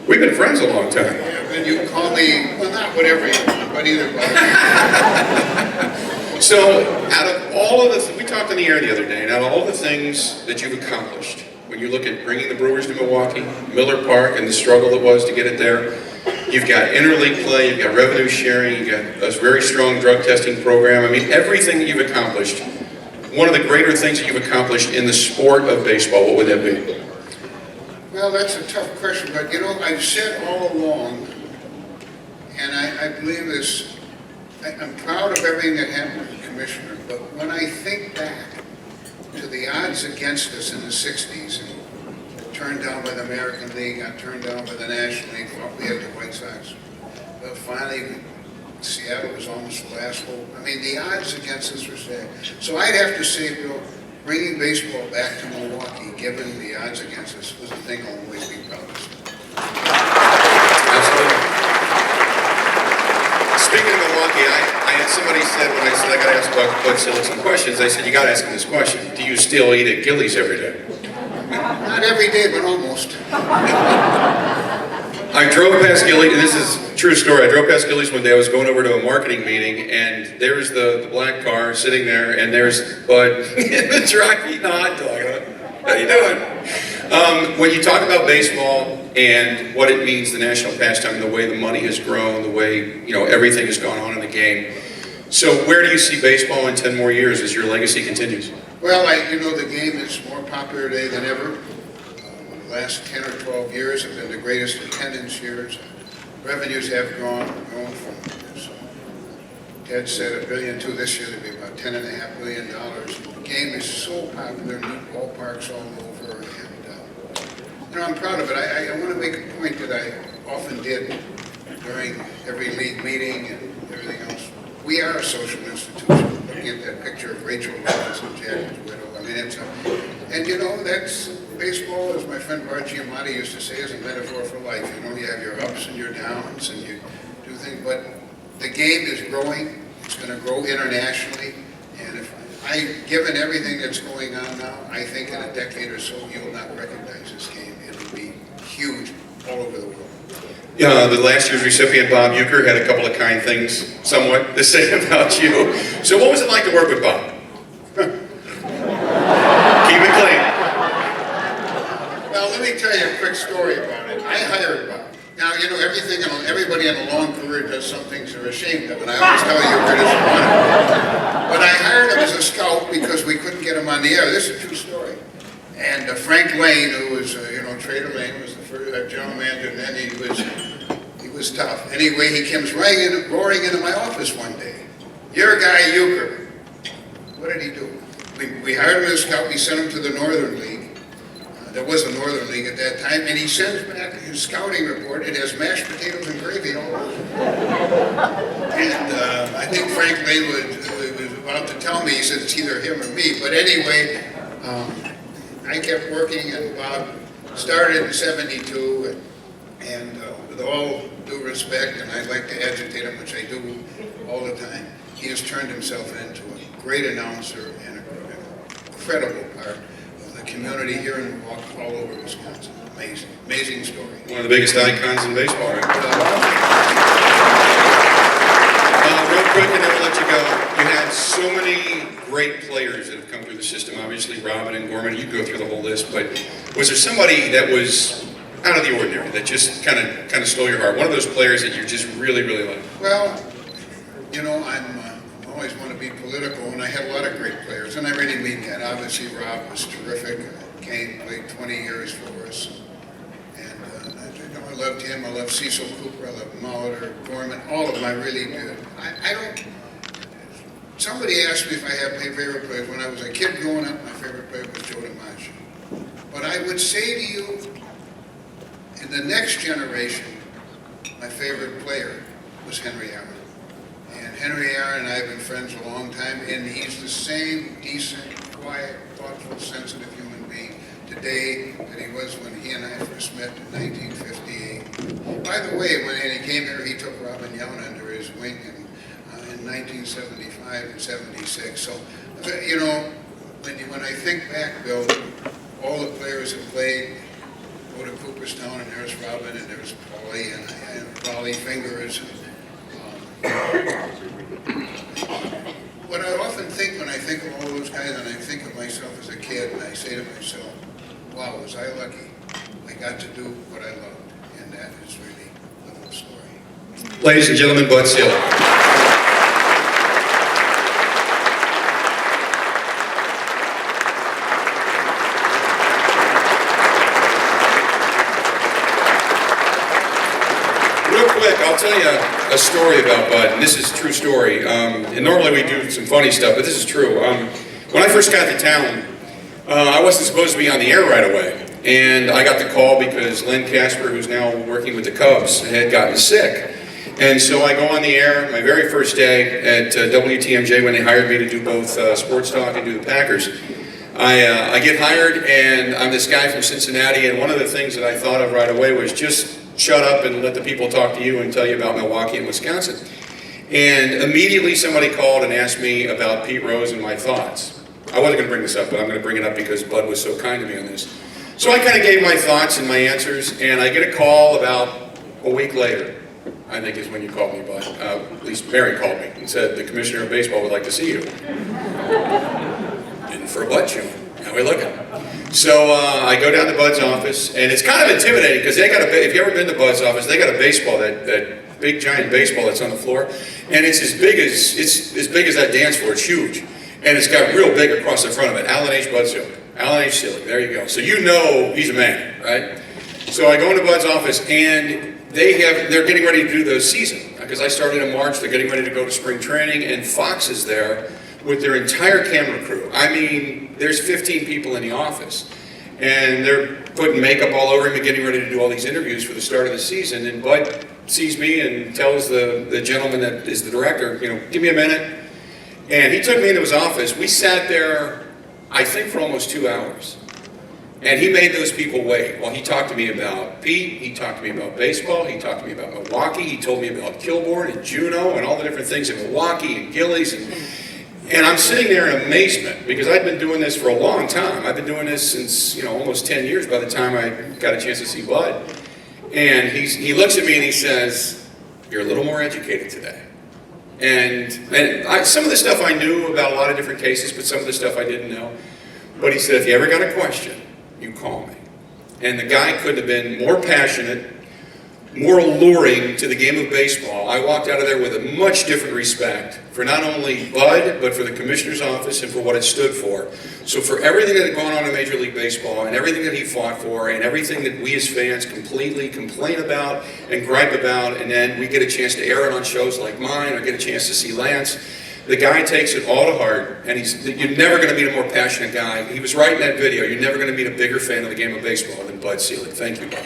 We've been friends a long time. Yeah, and you call me, well, not whatever you want, but either way. So, out of all of the, we talked on the air the other day, and out of all the things that you've accomplished, when you look at bringing the Brewers to Milwaukee, Miller Park, and the struggle it was to get it there, you've got interleague play, you've got revenue sharing, you've got a very strong drug testing program. I mean, everything that you've accomplished, one of the greater things that you've accomplished in the sport of baseball, what would that be? Well, that's a tough question, but you know, I've said all along, and I believe this, I'm proud of everything that happened as commissioner, but when I think back to the odds against us in the 60s, and turned down by the American League, got turned down by the National League, thought we had the White Sox. But finally, Seattle was almost the last hope. I mean, the odds against us were stacked. So I'd have to say, Bill, bringing baseball back to Milwaukee, given the odds against us, was the thing I'll always be proudest of. Absolutely. Speaking of Milwaukee, I had somebody said when I said I got to ask Bud Selig some questions, they said, you got to ask him this question. Do you still eat at Gillies every day? Not every day, but almost. I drove past Gillies, and this is a true story. I drove past Gillies one day. I was going over to a marketing meeting, and there's the black car sitting there, and there's Bud in the truck eating a hot dog. How you doing? When you talk about baseball and what it means, the national pastime, the way the money has grown, the way everything has gone on in the game. So where do you see baseball in 10 more years as your legacy continues? Well, the game is more popular today than ever. The last 10 or 12 years have been the greatest attendance years. Revenues have grown from, as Ted said, $1.2 billion this year to be about $10.5 billion. The game is so popular, new ballparks all over, and I'm proud of it. I want to make a point that I often did during every league meeting and everything else. We are a social institution. Looking at that picture of Rachel Robinson, Jack's widow. I mean, that's baseball, as my friend Bart Giamatti used to say, is a metaphor for life. You have your ups and your downs, and you do things, but the game is growing. It's going to grow internationally, and given everything that's going on now, I think in a decade or so, you'll not recognize this game. It'll be huge all over the world. Yeah, the last year's recipient, Bob Uecker, had a couple of kind things, somewhat, to say about you. So what was it like to work with Bob? Keep it clean. Well, let me tell you a quick story about it. I hired Bob. Now, everybody in a long career does some things they're ashamed of, and I always tell you where this one. But I hired him as a scout because we couldn't get him on the air. This is a true story. And Frank Lane, who was, Trader Lane, was the first general manager, and then he was tough. Anyway, he comes roaring into my office one day. Your guy, Uecker. What did he do? We hired him as a scout. We sent him to the Northern League. There was a Northern League at that time, and he sends back his scouting report. It has mashed potatoes and gravy all over it. And I think Frank Lane was about to tell me, he said it's either him or me. But anyway, I kept working, and Bob started in '72, and with all due respect, and I'd like to agitate him, which I do all the time, he has turned himself into a great announcer and an incredible part of the community here in Milwaukee, all over Wisconsin. Amazing, amazing story. One of the biggest icons in baseball, right? Real quick, and then we'll let you go. You had so many great players that have come through the system. Obviously, Robin and Gorman. You go through the whole list, but was there somebody that was out of the ordinary that just kind of stole your heart? One of those players that you just really, really like? Well, I always want to be political, and I had a lot of great players, and I really mean that. Obviously, Rob was terrific. Kane played 20 years for us. And I loved him. I loved Cecil Cooper. I loved Molitor, Gorman. All of them I really did. Somebody asked me if I had my favorite players. When I was a kid growing up, my favorite player was Joe DiMaggio. But I would say to you, in the next generation, my favorite player was Henry Aaron. And Henry Aaron and I have been friends a long time, and he's the same decent, quiet, thoughtful, sensitive human being today that he was when he and I first met in 1958. By the way, when he came here, he took Robin Young under his wing in 1975 and 76. So, when I think back, Bill, all the players that played, go to Cooperstown, and there's Robin, and there's Paulie, and Paulie Fingers. What I often think when I think of all those guys, and I think of myself as a kid, and I say to myself, wow, was I lucky. I got to do what I loved, and that is really the whole story. Ladies and gentlemen, Bud Selig. I'll tell you a story about Bud, and this is a true story. And normally we do some funny stuff, but this is true. When I first got to town, I wasn't supposed to be on the air right away. And I got the call because Len Casper, who's now working with the Cubs, had gotten sick. And so I go on the air my very first day at WTMJ when they hired me to do both sports talk and do the Packers. I get hired, and I'm this guy from Cincinnati, and one of the things that I thought of right away was just shut up and let the people talk to you and tell you about Milwaukee and Wisconsin. And immediately somebody called and asked me about Pete Rose and my thoughts. I wasn't going to bring this up, but I'm going to bring it up because Bud was so kind to me on this. So I kind of gave my thoughts and my answers, and I get a call about a week later, I think is when you called me, Bud. At least Mary called me and said, the commissioner of baseball would like to see you. In for a Bud show. How are we looking? So I go down to Bud's office, and it's kind of intimidating because they got if you've ever been to Bud's office, they got a baseball, that big giant baseball that's on the floor, and it's as big as that dance floor. It's huge, and it's got real big across the front of it. Alan H. Bud Selig. Alan H. Selig. There you go. So you know he's a man, right? So I go into Bud's office, and they're getting ready to do the season because I started in March. They're getting ready to go to spring training, and Fox is there with their entire camera crew. I mean, there's 15 people in the office, and they're putting makeup all over him and getting ready to do all these interviews for the start of the season. And Bud sees me and tells the gentleman that is the director, give me a minute. And he took me into his office. We sat there, I think, for almost 2 hours. And he made those people wait while he talked to me about Pete, he talked to me about baseball, he talked to me about Milwaukee, he told me about Kilbourne and Juneau and all the different things in Milwaukee and Gillies. And I'm sitting there in amazement because I'd been doing this for a long time. I've been doing this since, almost 10 years by the time I got a chance to see Bud. And he looks at me and he says, you're a little more educated today. And some of the stuff I knew about a lot of different cases, but some of the stuff I didn't know. But he said, if you ever got a question, you call me. And the guy couldn't have been more passionate, more alluring to the game of baseball. I walked out of there with a much different respect for not only Bud, but for the commissioner's office and for what it stood for. So for everything that had gone on in Major League Baseball and everything that he fought for and everything that we as fans completely complain about and gripe about, and then we get a chance to air it on shows like mine or get a chance to see Lance, the guy takes it all to heart, and you're never going to meet a more passionate guy. He was right in that video. You're never going to meet a bigger fan of the game of baseball than Bud Selig. Thank you, Bud.